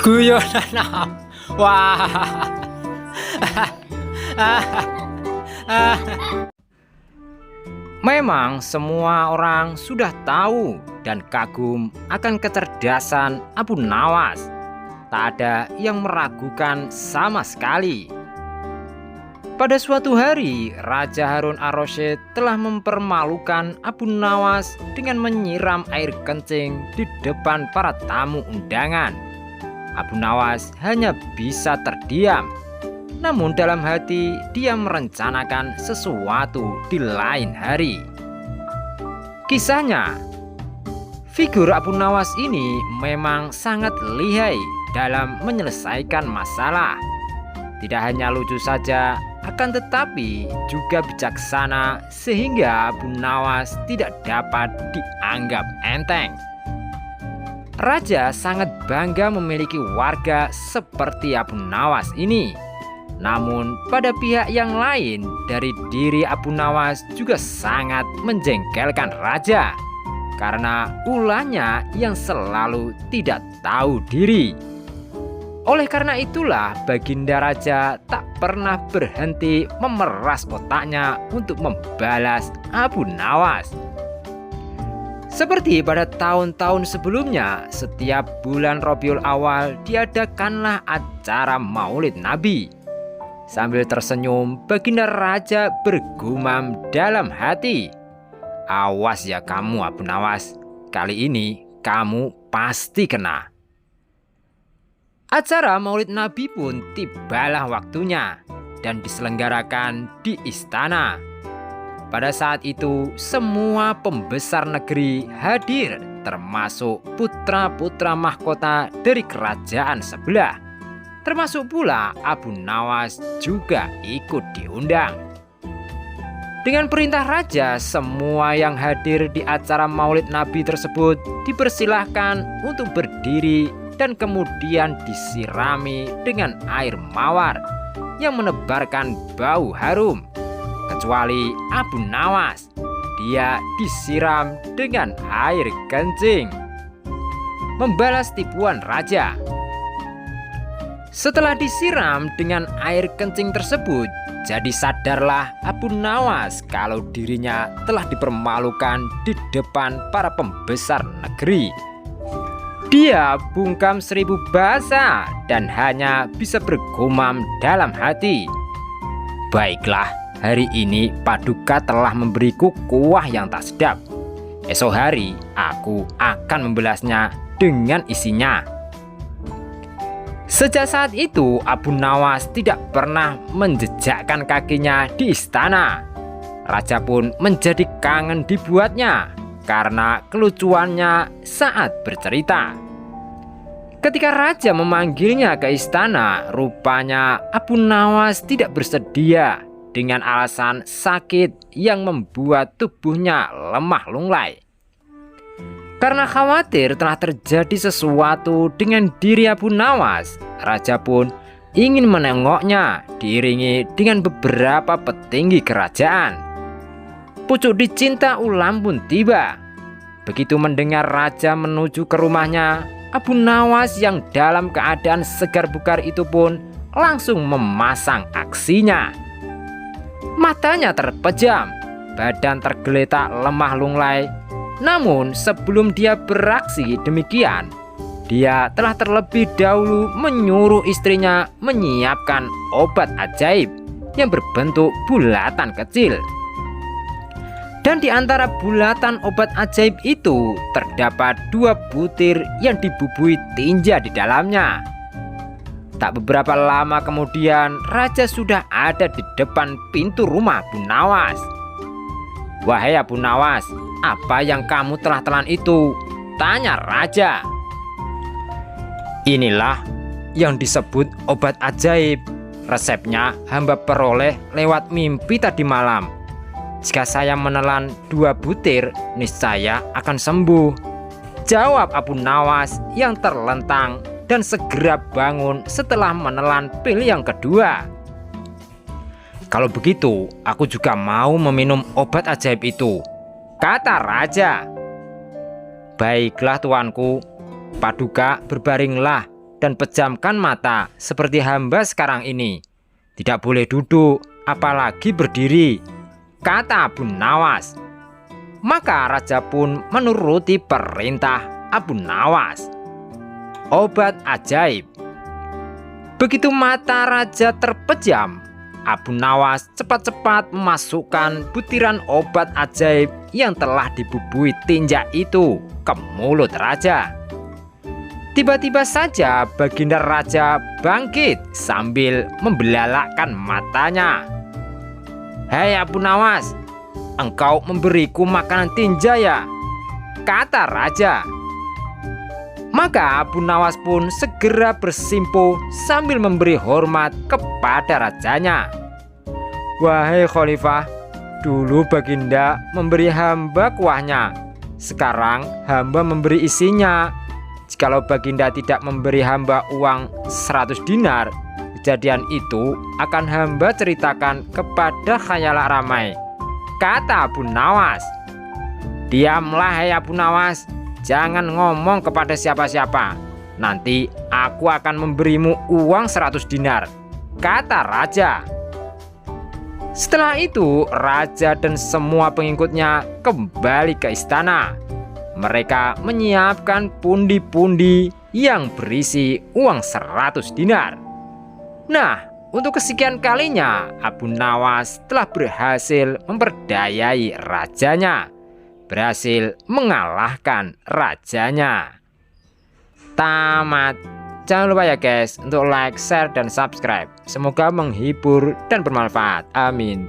Guyonan. Wah. Memang semua orang sudah tahu dan kagum akan kecerdasan Abu Nawas. Tak ada yang meragukan sama sekali. Pada suatu hari, Raja Harun ar-Rasyid telah mempermalukan Abu Nawas dengan menyiram air kencing di depan para tamu undangan. Abu Nawas hanya bisa terdiam. Namun dalam hati dia merencanakan sesuatu di lain hari. Kisahnya, figur Abu Nawas ini memang sangat lihai dalam menyelesaikan masalah. Tidak hanya lucu saja, akan tetapi juga bijaksana sehingga Abu Nawas tidak dapat dianggap enteng. Raja sangat bangga memiliki warga seperti Abu Nawas ini. Namun pada pihak yang lain, dari diri Abu Nawas juga sangat menjengkelkan raja karena ulahnya yang selalu tidak tahu diri. Oleh karena itulah Baginda Raja tak pernah berhenti memeras otaknya untuk membalas Abu Nawas. Seperti pada tahun-tahun sebelumnya, setiap bulan Rabiul Awal diadakanlah acara Maulid Nabi. Sambil tersenyum, Baginda Raja bergumam dalam hati, "Awas ya kamu Abu Nawas, kali ini kamu pasti kena." Acara Maulid Nabi pun tibalah waktunya dan diselenggarakan di istana. Pada saat itu semua pembesar negeri hadir, termasuk putra-putra mahkota dari kerajaan sebelah. Termasuk pula Abu Nawas juga ikut diundang. Dengan perintah raja, semua yang hadir di acara Maulid Nabi tersebut dipersilahkan untuk berdiri dan kemudian disirami dengan air mawar yang menebarkan bau harum. Kecuali Abu Nawas, dia disiram dengan air kencing. Membalas tipuan raja. Setelah disiram dengan air kencing tersebut, jadi sadarlah Abu Nawas kalau dirinya telah dipermalukan di depan para pembesar negeri. Dia bungkam 1000 bahasa dan hanya bisa bergumam dalam hati, "Baiklah, hari ini Paduka telah memberiku kuah yang tak sedap. Esok hari aku akan membalasnya dengan isinya." Sejak saat itu Abu Nawas tidak pernah menjejakkan kakinya di istana. Raja pun menjadi kangen dibuatnya karena kelucuannya saat bercerita. Ketika raja memanggilnya ke istana, rupanya Abu Nawas tidak bersedia dengan alasan sakit yang membuat tubuhnya lemah lunglai. Karena khawatir telah terjadi sesuatu dengan diri Abu Nawas, raja pun ingin menengoknya diiringi dengan beberapa petinggi kerajaan. Pucuk dicinta ulam pun tiba. Begitu mendengar raja menuju ke rumahnya, Abu Nawas yang dalam keadaan segar bugar itu pun langsung memasang aksinya. Matanya terpejam, badan tergeletak lemah lunglai. Namun sebelum dia beraksi demikian, dia telah terlebih dahulu menyuruh istrinya menyiapkan obat ajaib yang berbentuk bulatan kecil. Dan di antara bulatan obat ajaib itu terdapat 2 butir yang dibubui tinja di dalamnya. Tak beberapa lama kemudian, raja sudah ada di depan pintu rumah Abu Nawas. "Wahai Abu Nawas, apa yang kamu telah telan itu?" tanya raja. "Inilah yang disebut obat ajaib. Resepnya hamba peroleh lewat mimpi tadi malam. Jika saya menelan 2 butir, niscaya akan sembuh," jawab Abu Nawas yang terlentang dan segera bangun setelah menelan pil yang kedua. "Kalau begitu, aku juga mau meminum obat ajaib itu," kata raja. "Baiklah tuanku, Paduka berbaringlah dan pejamkan mata seperti hamba sekarang ini. Tidak boleh duduk, apalagi berdiri, kata Abu Nawas. Maka raja pun menuruti perintah Abu Nawas. Obat ajaib. Begitu mata raja terpejam, Abu Nawas cepat-cepat memasukkan butiran obat ajaib yang telah dibubui tinja itu ke mulut raja. Tiba-tiba saja baginda raja bangkit sambil membelalakkan matanya. "Hei Abu Nawas, engkau memberiku makanan tinja ya?" kata raja. Maka Abu Nawas pun segera bersimpuh sambil memberi hormat kepada rajanya. "Wahai Khalifah, dulu baginda memberi hamba kuahnya, sekarang hamba memberi isinya. Jikalau baginda tidak memberi hamba uang 100 dinar, kejadian itu akan hamba ceritakan kepada khayalak ramai," kata Abu Nawas. "Diamlah hai Abu Nawas, jangan ngomong kepada siapa-siapa. Nanti aku akan memberimu uang 100 dinar," kata raja. Setelah itu raja dan semua pengikutnya kembali ke istana. Mereka menyiapkan pundi-pundi yang berisi uang 100 dinar. Nah, untuk kesekian kalinya Abu Nawas telah berhasil memperdayai rajanya, berhasil mengalahkan rajanya. Tamat. Jangan lupa ya guys untuk like, share, dan subscribe. Semoga menghibur dan bermanfaat. Amin.